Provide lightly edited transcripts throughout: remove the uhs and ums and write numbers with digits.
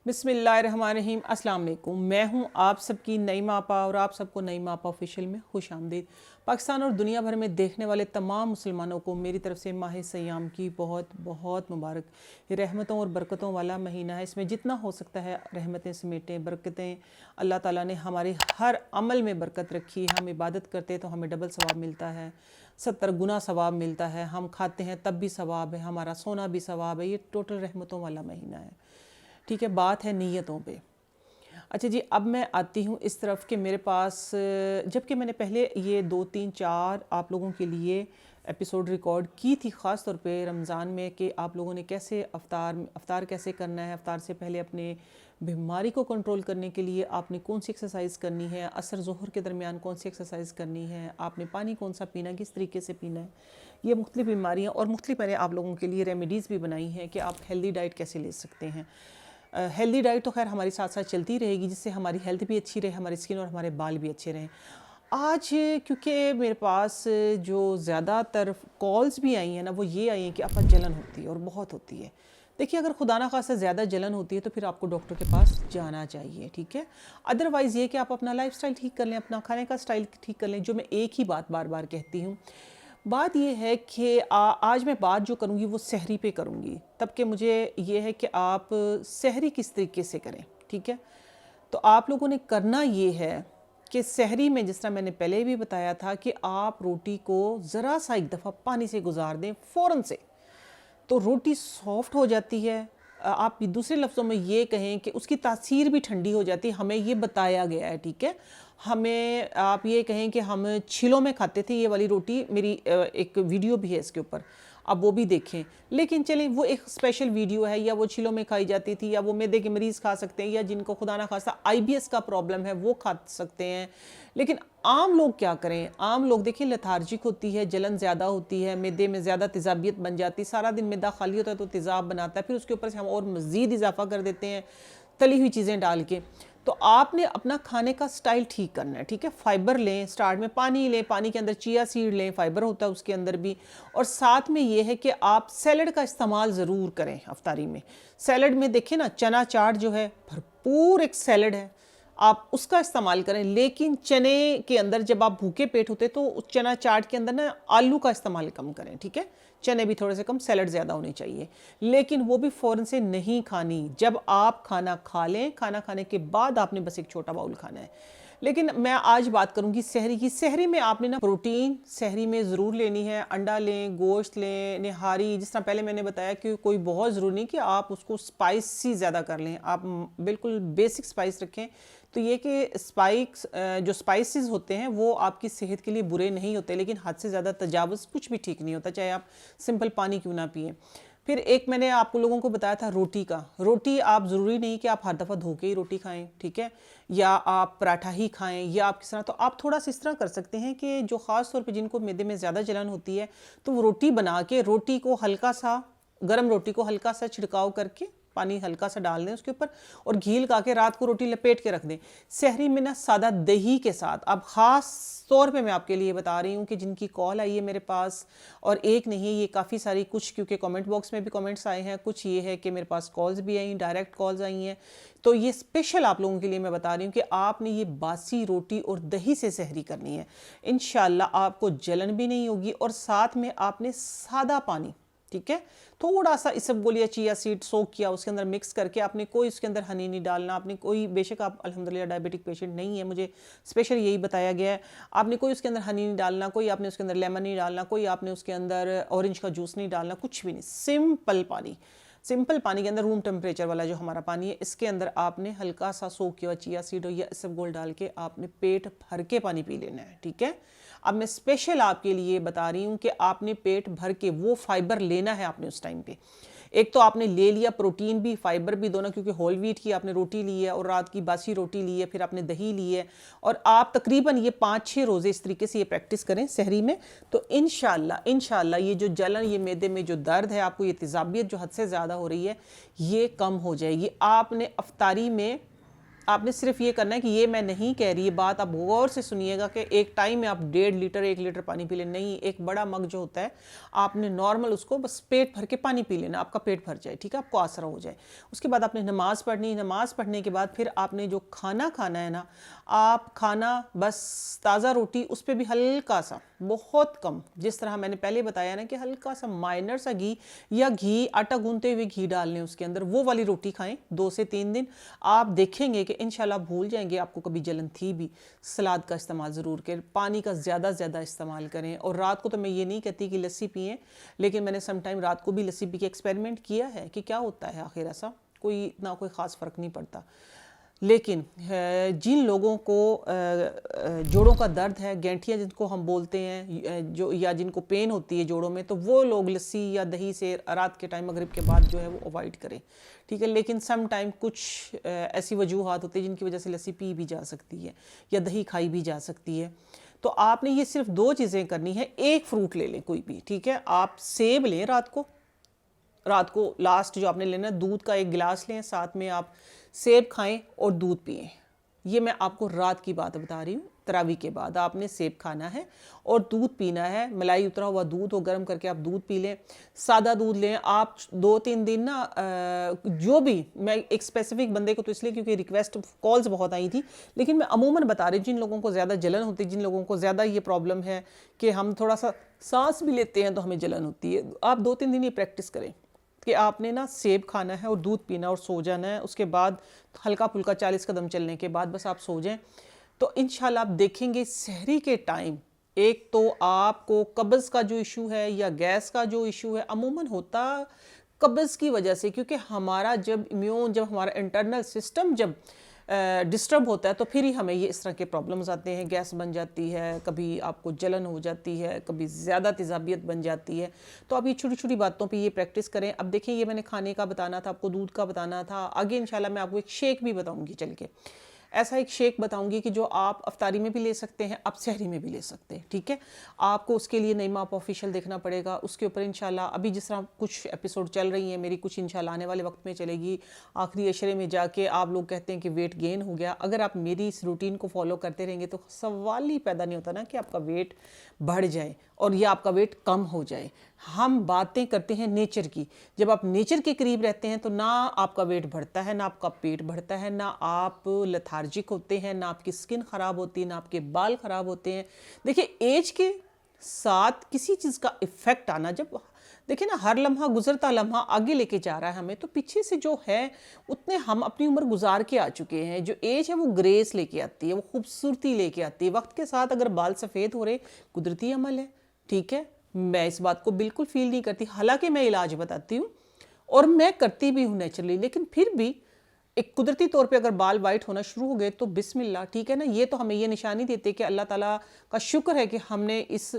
बिस्मिल्लाहिर्रहमानिर्रहीम। अस्सलाम वालेकुम। मैं हूं आप सबकी नईमा आपा और आप सबको नईमा आपा ऑफिशियल में खुश आमदीद। पाकिस्तान और दुनिया भर में देखने वाले तमाम मुसलमानों को मेरी तरफ से माह सयाम की बहुत बहुत मुबारक। ये रहमतों और बरकतों वाला महीना है। इसमें जितना हो सकता है रहमतें समेटें, बरकतें। अल्लाह ताला ने हमारे हर अमल में बरकत रखी है। हम इबादत करते हैं तो हमें डबल सवाब मिलता है, 70 गुना सवाब मिलता है। हम खाते हैं तब भी सवाब है, हमारा सोना भी सवाब है। ये टोटल रहमतों वाला महीना है। ठीक है, बात है नीयतों पे। अच्छा जी, अब मैं आती हूँ इस तरफ कि मेरे पास जबकि मैंने पहले ये 2 3 4 आप लोगों के लिए एपिसोड रिकॉर्ड की थी, ख़ास तौर पे रमज़ान में, कि आप लोगों ने कैसे अफ्तार कैसे करना है, अफ्तार से पहले अपने बीमारी को कंट्रोल करने के लिए आपने कौन सी एक्सरसाइज करनी है, असर ज़ोहर के दरमियान कौन सी एक्सरसाइज करनी है, आपने पानी कौन सा पीना है, किस तरीके से पीना है। ये मुख्तलिफ़ बीमारियाँ और मुख्तलिफ मैंने आप लोगों के लिए रेमेडीज़ भी बनाई हैं कि आप हेल्दी डाइट कैसे ले सकते हैं। हेल्दी डाइट तो खैर हमारी साथ साथ चलती रहेगी, जिससे हमारी हेल्थ भी अच्छी रहे, हमारी स्किन और हमारे बाल भी अच्छे रहें। आज क्योंकि मेरे पास जो ज़्यादातर कॉल्स भी आई हैं ना, वो ये आई हैं कि आपका जलन होती है और बहुत होती है। देखिए, अगर खुदा ना खासा ज़्यादा जलन होती है तो फिर आपको डॉक्टर के पास जाना चाहिए, ठीक है। अदरवाइज़ ये कि आप अपना लाइफस्टाइल ठीक कर लें, अपना खाने का स्टाइल ठीक कर लें। जो मैं एक ही बात बार बार कहती हूँ, बात ये है कि आज मैं बात जो करूँगी वो सहरी पे करूँगी, तब कि मुझे ये है कि आप सहरी किस तरीके से करें, ठीक है। तो आप लोगों ने करना ये है कि सहरी में, जिस तरह मैंने पहले भी बताया था, कि आप रोटी को ज़रा सा एक दफ़ा पानी से गुजार दें फ़ौरन से, तो रोटी सॉफ्ट हो जाती है। आप दूसरे लफ्ज़ों में ये कहें कि उसकी तासीर भी ठंडी हो जाती है। हमें ये बताया गया है, ठीक है। हमें आप ये कहें कि हम छिलों में खाते थे ये वाली रोटी, मेरी एक वीडियो भी है इसके ऊपर, आप वो भी देखें। लेकिन चलें, वो एक स्पेशल वीडियो है, या वो छिलों में खाई जाती थी, या वो मैदे के मरीज़ खा सकते हैं, या जिनको खुदा ना खास्ता IBS का प्रॉब्लम है वो खा सकते हैं। लेकिन आम लोग क्या करें? आम लोग देखिए लेथार्जिक होती है, जलन ज़्यादा होती है, मैदे में ज़्यादा तेज़ाबियत बन जाती है, सारा दिन मैदा खाली होता है तो तेज़ाब बनाता है, फिर उसके ऊपर से हम और मज़ीद इजाफा कर देते हैं तली हुई चीज़ें डाल के। तो आपने अपना खाने का स्टाइल ठीक करना है, ठीक है। फाइबर लें, स्टार्ट में पानी लें, पानी के अंदर चिया सीड लें, फाइबर होता है उसके अंदर भी। और साथ में ये है कि आप सैलड का इस्तेमाल ज़रूर करें अफ्तारी में। सैलड में देखिए ना, चना चाट जो है भरपूर एक सैलड है, आप उसका इस्तेमाल करें। लेकिन चने के अंदर जब आप भूखे पेट होते तो उस चना चाट के अंदर ना आलू का इस्तेमाल कम करें, ठीक है। चने भी थोड़े से कम, सैलड ज़्यादा होनी चाहिए, लेकिन वो भी फ़ौरन से नहीं खानी। जब आप खाना खा लें, खाना खाने के बाद आपने बस एक छोटा बाउल खाना है। लेकिन मैं आज बात करूंगी सहरी की। सहरी में आपने ना प्रोटीन सहरी में ज़रूर लेनी है। अंडा लें, गोश्त लें, निहारी, जिस तरह पहले मैंने बताया कि कोई बहुत ज़रूरी नहीं कि आप उसको स्पाइसी ज़्यादा कर लें, आप बिल्कुल बेसिक स्पाइस रखें। तो ये कि जो स्पाइसेस होते हैं वो आपकी सेहत के लिए बुरे नहीं होते, लेकिन हद से ज़्यादा तजावुज़ कुछ भी ठीक नहीं होता, चाहे आप सिंपल पानी क्यों ना पिए। फिर एक मैंने आपको लोगों को बताया था रोटी का। रोटी आप ज़रूरी नहीं कि आप हर दफ़ा धो के ही रोटी खाएं, ठीक है, या आप पराठा ही खाएं, या आप किस तरह। तो आप थोड़ा सा इस तरह कर सकते हैं कि जो ख़ास तौर पे जिनको मैदे में ज़्यादा जलन होती है, तो वो रोटी बना के, रोटी को हल्का सा, गर्म रोटी को हल्का सा छिड़काव करके, पानी हल्का सा डाल दें उसके ऊपर, और घी लगा के रात को रोटी लपेट के रख दें। सहरी में ना सादा दही के साथ। अब ख़ास तौर पे मैं आपके लिए बता रही हूँ कि जिनकी कॉल आई है मेरे पास, और एक नहीं, ये काफ़ी सारी, कुछ क्योंकि कमेंट बॉक्स में भी कमेंट्स आए हैं, कुछ ये है कि मेरे पास कॉल्स भी आई, डायरेक्ट कॉल्स आई हैं। तो ये स्पेशल आप लोगों के लिए मैं बता रही हूँ कि आपने ये बासी रोटी और दही से सहरी करनी है। इंशाल्लाह आपको जलन भी नहीं होगी, और साथ में आपने सादा पानी, ठीक है, थोड़ा सा इसबगोल चिया सीड सोक किया, उसके अंदर मिक्स करके, आपने कोई उसके अंदर हनी नहीं डालना, आपने कोई, बेशक आप अल्हम्दुलिल्लाह डायबिटिक पेशेंट नहीं है, मुझे स्पेशल यही बताया गया है, आपने कोई उसके अंदर हनी नहीं डालना, कोई आपने उसके अंदर लेमन नहीं डालना, कोई आपने उसके अंदर ऑरेंज का जूस नहीं डालना, कुछ भी नहीं। सिंपल पानी, सिंपल पानी के अंदर रूम टेम्परेचर वाला जो हमारा पानी है, इसके अंदर आपने हल्का सा सोक किया चिया सीड या इसबगोल डाल के आपने पेट भर के पानी पी लेना है, ठीक है। अब मैं स्पेशल आपके लिए बता रही हूँ कि आपने पेट भर के वो फाइबर लेना है आपने उस टाइम पे। एक तो आपने ले लिया प्रोटीन भी, फाइबर भी, दोनों, क्योंकि होल व्हीट की आपने रोटी ली है और रात की बासी रोटी ली है, फिर आपने दही ली है, और आप तकरीबन ये 5-6 रोज़े इस तरीके से ये प्रैक्टिस करें सहरी में। तो इंशाल्लाह ये जो जलन, ये मैदे में जो दर्द है, आपको ये तेज़ाबियत जो हद से ज़्यादा हो रही है, ये कम हो जाएगी। आपने अफ्तारी में आपने सिर्फ ये करना है कि ये मैं नहीं कह रही, ये बात आप गौर से सुनिएगा कि एक टाइम में आप 1.5 लीटर 1 लीटर पानी पी लें, नहीं, एक बड़ा मग जो होता है आपने नॉर्मल उसको बस पेट भर के पानी पी लेना, आपका पेट भर जाए, ठीक है, आपको आसरा हो जाए। उसके बाद आपने नमाज पढ़नी, नमाज पढ़ने के बाद फिर आपने जो खाना खाना है ना, आप खाना बस ताज़ा रोटी, उस पर भी हल्का सा, बहुत कम, जिस तरह मैंने पहले बताया ना कि हल्का सा माइनर सा घी या घी, आटा गूंदते हुए घी डालने उसके अंदर, वो वाली रोटी खाएं 2 से 3 दिन। आप देखेंगे कि इंशाल्लाह भूल जाएंगे आपको कभी जलन थी भी। सलाद का इस्तेमाल ज़रूर करें, पानी का ज़्यादा से ज़्यादा इस्तेमाल करें। और रात को तो मैं ये नहीं कहती कि लस्सी पिएँ, लेकिन मैंने समटाइम रात को भी लस्सी पी के एक्सपेरिमेंट किया है कि क्या होता है, आखिर ऐसा कोई इतना कोई ख़ास फ़र्क नहीं पड़ता। लेकिन जिन लोगों को जोड़ों का दर्द है, गैंठियाँ जिनको हम बोलते हैं, जो या जिनको पेन होती है जोड़ों में, तो वो लोग लस्सी या दही से रात के टाइम मगरिब के बाद जो है वो अवॉइड करें, ठीक है। लेकिन सम टाइम कुछ ऐसी वजूहात होती है जिनकी वजह से लस्सी पी भी जा सकती है या दही खाई भी जा सकती है। तो आपने ये सिर्फ 2 चीज़ें करनी है। एक फ्रूट ले लें कोई भी, ठीक है, आप सेब लें रात को लास्ट जो आपने लेना है, दूध का 1 गिलास लें, साथ में आप सेब खाएं और दूध पिएं। ये मैं आपको रात की बात बता रही हूँ। तरावी के बाद आपने सेब खाना है और दूध पीना है, मलाई उतरा हुआ दूध हो, गर्म करके आप दूध पी लें, सादा दूध लें। आप 2-3 दिन ना जो भी, मैं एक स्पेसिफिक बंदे को तो इसलिए क्योंकि रिक्वेस्ट कॉल्स बहुत आई थी, लेकिन मैं अमूमन बता रही हूँ जिन लोगों को ज़्यादा जलन होती है, जिन लोगों को ज़्यादा ये प्रॉब्लम है कि हम थोड़ा सा सांस भी लेते हैं तो हमें जलन होती है, आप 2-3 दिन ये प्रैक्टिस करें कि आपने ना सेब खाना है और दूध पीना और सो जाना है। उसके बाद हल्का फुल्का 40 कदम चलने के बाद बस आप सो जाएं, तो इंशाल्लाह आप देखेंगे सहरी के टाइम एक तो आपको कब्ज़ का जो इशू है या गैस का जो इशू है, अमूमन होता कब्ज़ की वजह से, क्योंकि हमारा जब हमारा इंटरनल सिस्टम जब डिस्टर्ब होता है तो फिर ही हमें ये इस तरह के प्रॉब्लम्स आते हैं। गैस बन जाती है, कभी आपको जलन हो जाती है, कभी ज़्यादा तेज़ाबियत बन जाती है। तो आप ये छोटी छोटी बातों पे ये प्रैक्टिस करें। अब देखिए, ये मैंने खाने का बताना था आपको, दूध का बताना था, आगे इंशाल्लाह मैं आपको एक शेक भी बताऊँगी चल के। ऐसा एक शेक बताऊंगी कि जो आप अफ्तारी में भी ले सकते हैं, आप सहरी में भी ले सकते हैं, ठीक है। आपको उसके लिए नईमा आप ऑफिशियल देखना पड़ेगा, उसके ऊपर इंशाल्लाह अभी जिस तरह कुछ एपिसोड चल रही हैं मेरी, कुछ इंशाल्लाह आने वाले वक्त में चलेगी। आखिरी अशरे में जाके आप लोग कहते हैं कि वेट गेन हो गया। अगर आप मेरी इस रूटीन को फॉलो करते रहेंगे तो सवाल ही पैदा नहीं होता ना कि आपका वेट बढ़ जाए और या आपका वेट कम हो जाए। हम बातें करते हैं नेचर की, जब आप नेचर के करीब रहते हैं तो ना आपका वेट बढ़ता है, ना आपका पेट बढ़ता है, ना आप लेथार्जिक होते हैं, ना आपकी स्किन ख़राब होती है, ना आपके बाल ख़राब होते हैं। देखिए, एज के साथ किसी चीज़ का इफ़ेक्ट आना, जब देखिए ना हर लम्हा गुजरता लम्हा आगे लेके जा रहा है हमें, तो पीछे से जो है उतने हम अपनी उम्र गुजार के आ चुके हैं। जो एज है वो ग्रेस लेके आती है, वो खूबसूरती लेके आती है। वक्त के साथ अगर बाल सफ़ेद हो रहे, कुदरती अमल है, ठीक है, मैं इस बात को बिल्कुल फील नहीं करती। हालांकि मैं इलाज बताती हूँ और मैं करती भी हूँ नेचुरली, लेकिन फिर भी एक कुदरती तौर पे अगर बाल वाइट होना शुरू हो गए तो बिस्मिल्लाह, ठीक है ना। ये तो हमें ये निशानी देते कि अल्लाह ताला का शुक्र है कि हमने इस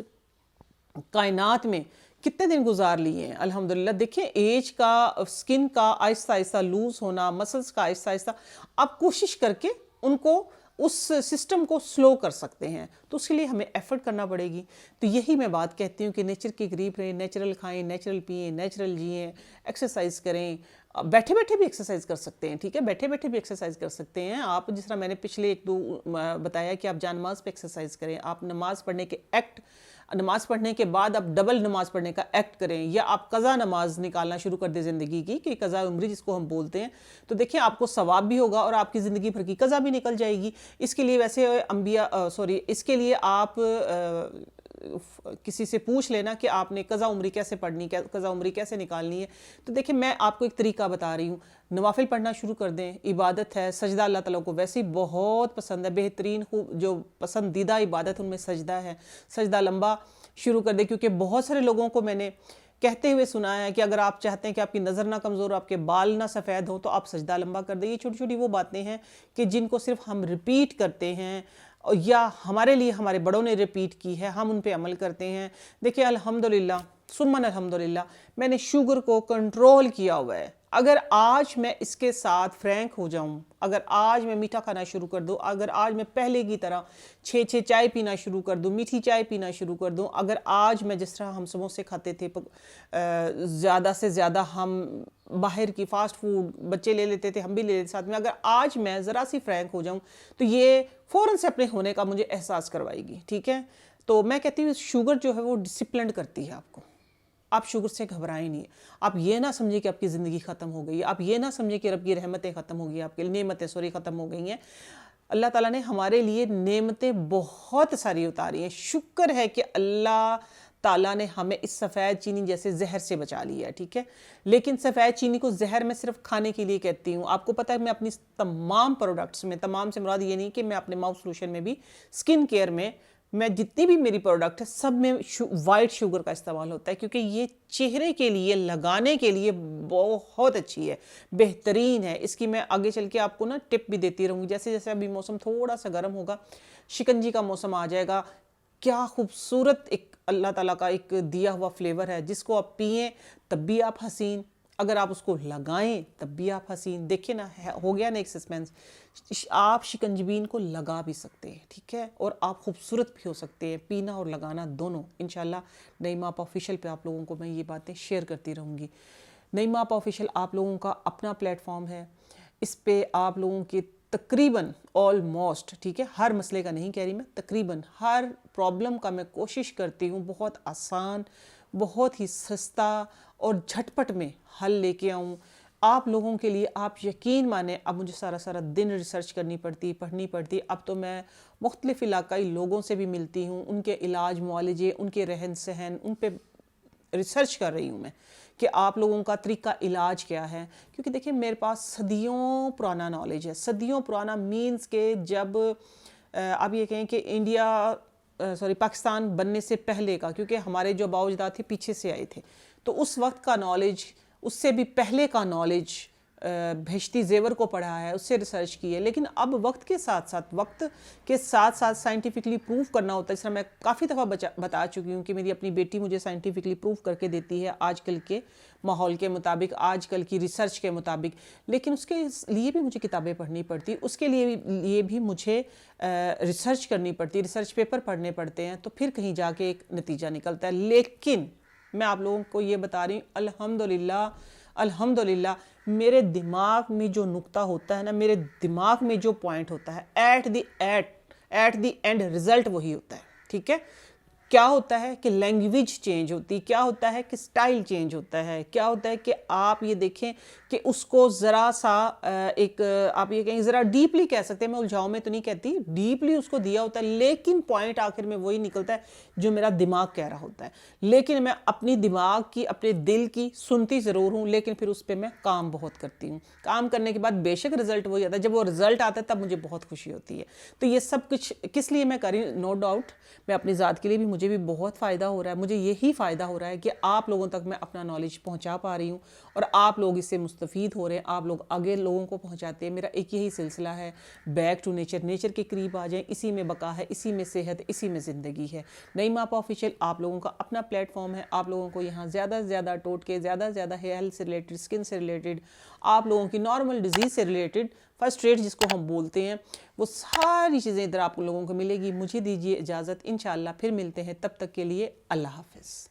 कायनात में कितने दिन गुजार लिए हैं, अल्हम्दुलिल्लाह। देखिए, एज का, स्किन का आहिस्ता आहिस्ता लूज होना, मसल्स का आहिस्ता आहिस्ता, आप कोशिश करके उनको उस सिस्टम को स्लो कर सकते हैं, तो उसके लिए हमें एफर्ट करना पड़ेगी। तो यही मैं बात कहती हूँ कि नेचर के करीब रहें, नेचुरल खाएं, नेचुरल पिएं, नेचुरल जिएं, एक्सरसाइज करें। बैठे बैठे भी एक्सरसाइज कर सकते हैं, ठीक है, बैठे बैठे भी एक्सरसाइज कर सकते हैं आप। जिस तरह मैंने पिछले 1-2 बताया कि आप जानमाज पे एक्सरसाइज करें, आप नमाज पढ़ने के एक्ट, नमाज पढ़ने के बाद आप डबल नमाज पढ़ने का एक्ट करें, या आप कज़ा नमाज निकालना शुरू कर दें ज़िंदगी की, कि कज़ा उम्री जिसको हम बोलते हैं। तो देखिए, आपको सवाब भी होगा और आपकी ज़िंदगी भर की कज़ा भी निकल जाएगी। इसके लिए वैसे इसके लिए आप किसी से पूछ लेना कि आपने कज़ा उम्री कैसे पढ़नी, कज़ा उम्री कैसे निकालनी है। तो देखिए, मैं आपको एक तरीका बता रही हूँ। नवाफिल पढ़ना शुरू कर दें, इबादत है, सजदा अल्लाह ताला को वैसे ही बहुत पसंद है, बेहतरीन खूब जो पसंदीदा इबादत उनमें सजदा है। सजदा लंबा शुरू कर दें, क्योंकि बहुत सारे लोगों को मैंने कहते हुए सुना है कि अगर आप चाहते हैं कि आपकी नज़र ना कमज़ोर, आपके बाल ना सफ़ेद हो, तो आप सजदा लंबा कर दें। ये छोटी छोटी वो बातें हैं कि जिनको सिर्फ हम रिपीट करते हैं या हमारे लिए हमारे बड़ों ने रिपीट की है, हम उन पे अमल करते हैं। देखिए, अल्हम्दुलिल्लाह सुम्मन अल्हम्दुलिल्लाह, मैंने शुगर को कंट्रोल किया हुआ है। अगर आज मैं इसके साथ फ्रैंक हो जाऊं, अगर आज मैं मीठा खाना शुरू कर दूं, अगर आज मैं पहले की तरह 6 चाय पीना शुरू कर दूं, मीठी चाय पीना शुरू कर दूं, अगर आज मैं जिस तरह हम समोसे खाते थे, ज़्यादा से ज़्यादा हम बाहर की फास्ट फूड बच्चे ले लेते थे, हम भी ले लेते साथ में, अगर आज मैं ज़रा सी फ्रैंक हो जाऊं तो ये फ़ौरन से अपने होने का मुझे एहसास करवाएगी। ठीक है, तो मैं कहती हूँ शुगर जो है वो डिसिप्लिन करती है आपको। आप शुगर से घबराएं नहीं। आप ये ना समझिए कि आपकी ज़िंदगी ख़त्म हो गई है, आप ये ना समझिए कि रब की रहमतें ख़त्म हो गई, आपके नेमतें ख़त्म हो गई हैं। अल्लाह ताला ने हमारे लिए नेमतें बहुत सारी उतारी हैं। शुक्र है कि अल्लाह ताला ने हमें इस सफ़ेद चीनी जैसे जहर से बचा लिया है। ठीक है, लेकिन सफ़ेद चीनी को जहर मैं सिर्फ खाने के लिए कहती हूँ। आपको पता है मैं अपनी तमाम प्रोडक्ट्स में, तमाम से मुराद ये नहीं कि मैं अपने माउथ सोल्यूशन में भी, स्किन केयर में, मैं जितनी भी मेरी प्रोडक्ट है सब में वाइट शुगर का इस्तेमाल होता है, क्योंकि ये चेहरे के लिए लगाने के लिए बहुत अच्छी है, बेहतरीन है। इसकी मैं आगे चल के आपको ना टिप भी देती रहूँगी। जैसे जैसे अभी मौसम थोड़ा सा गर्म होगा, शिकंजी का मौसम आ जाएगा, क्या खूबसूरत एक अल्लाह ताला का एक दिया हुआ फ्लेवर है, जिसको आप पिएं तब भी आप हसीन, अगर आप उसको लगाएं तब भी आप हसीन। देखिए ना, हो गया ना एक सस्पेंस। आप शिकंजबीन को लगा भी सकते हैं, ठीक है, और आप खूबसूरत भी हो सकते हैं, पीना और लगाना दोनों। इंशाल्लाह नईमा आप ऑफिशियल पे आप लोगों को मैं ये बातें शेयर करती रहूँगी। नईमा आप ऑफिशियल आप लोगों का अपना प्लेटफॉर्म है, इस पे आप लोगों के तकरीबन ऑलमोस्ट, ठीक है, हर मसले का नहीं कह रही मैं, तकरीबन हर प्रॉब्लम का मैं कोशिश करती हूँ बहुत आसान, बहुत ही सस्ता और झटपट में हल लेके आऊँ आप लोगों के लिए। आप यकीन माने, अब मुझे सारा सारा दिन रिसर्च करनी पड़ती, पढ़नी पड़ती। अब तो मैं मुख्तलिफ इलाकाई लोगों से भी मिलती हूँ, उनके इलाज मुआलजे, उनके रहन सहन, उन पे रिसर्च कर रही हूँ मैं कि आप लोगों का तरीका इलाज क्या है। क्योंकि देखिए मेरे पास सदियों पुराना नॉलेज है। सदियों पुराना मीन्स के जब आप ये कहें कि इंडिया पाकिस्तान बनने से पहले का, क्योंकि हमारे जो बावजदाद थे पीछे से आए थे, तो उस वक्त का नॉलेज, उससे भी पहले का नॉलेज, भेश्ती जेवर को पढ़ा है, उससे रिसर्च की है। लेकिन अब वक्त के साथ साथ साइंटिफिकली प्रूव करना होता है। जिस तरह मैं काफ़ी दफ़ा बता चुकी हूँ कि मेरी अपनी बेटी मुझे साइंटिफिकली प्रूव करके देती है आजकल के माहौल के मुताबिक, आजकल की रिसर्च के मुताबिक। लेकिन उसके लिए भी मुझे किताबें पढ़नी पड़ती, उसके लिए भी मुझे रिसर्च करनी पड़ती, रिसर्च पेपर पढ़ने पड़ते हैं, तो फिर कहीं जाके एक नतीजा निकलता है। लेकिन मैं आप लोगों को ये बता रही हूँ, अल्हम्दुलिल्लाह मेरे दिमाग में जो नुक्ता होता है ना, मेरे दिमाग में जो पॉइंट होता है, एट द एंड रिजल्ट वही होता है। ठीक है, क्या होता है कि लैंग्वेज चेंज होती, क्या होता है कि स्टाइल चेंज होता है, क्या होता है कि आप ये देखें कि उसको ज़रा सा एक आप ये कहें ज़रा डीपली कह सकते हैं, मैं उलझाव में तो नहीं कहती, डीपली उसको दिया होता है, लेकिन पॉइंट आखिर में वही निकलता है जो मेरा दिमाग कह रहा होता है। लेकिन मैं अपनी दिमाग की, अपने दिल की सुनती ज़रूर हूँ, लेकिन फिर उस पर मैं काम बहुत करती हूँ। काम करने के बाद बेशक रिजल्ट वही आता है, जब वो रिजल्ट आता है तब मुझे बहुत खुशी होती है। तो ये सब कुछ किस लिए मैं करी, नो डाउट मैं अपनी ज़ात के लिए भी, मुझे भी बहुत फ़ायदा हो रहा है। मुझे यही फ़ायदा हो रहा है कि आप लोगों तक मैं अपना नॉलेज पहुंचा पा रही हूं और आप लोग इससे मुस्तफ़ीद हो रहे हैं, आप लोग आगे लोगों को पहुंचाते हैं। मेरा एक यही सिलसिला है, बैक टू नेचर, नेचर के करीब आ जाएं, इसी में बका है, इसी में सेहत, इसी में ज़िंदगी है। नईमा आप ऑफिशियल आप लोगों का अपना प्लेटफॉर्म है। आप लोगों को यहाँ ज़्यादा से ज़्यादा टोटके, ज़्यादा से ज़्यादा हेल्थ से रिलेटेड, स्किन से रिलेटेड, आप लोगों की नॉर्मल डिजीज़ से रिलेटेड, फर्स्ट एड जिसको हम बोलते हैं, वो सारी चीज़ें इधर आप लोगों को मिलेगी। मुझे दीजिए इजाज़त, इंशाअल्लाह फिर मिलते हैं, तब तक के लिए अल्लाह हाफ़िज़।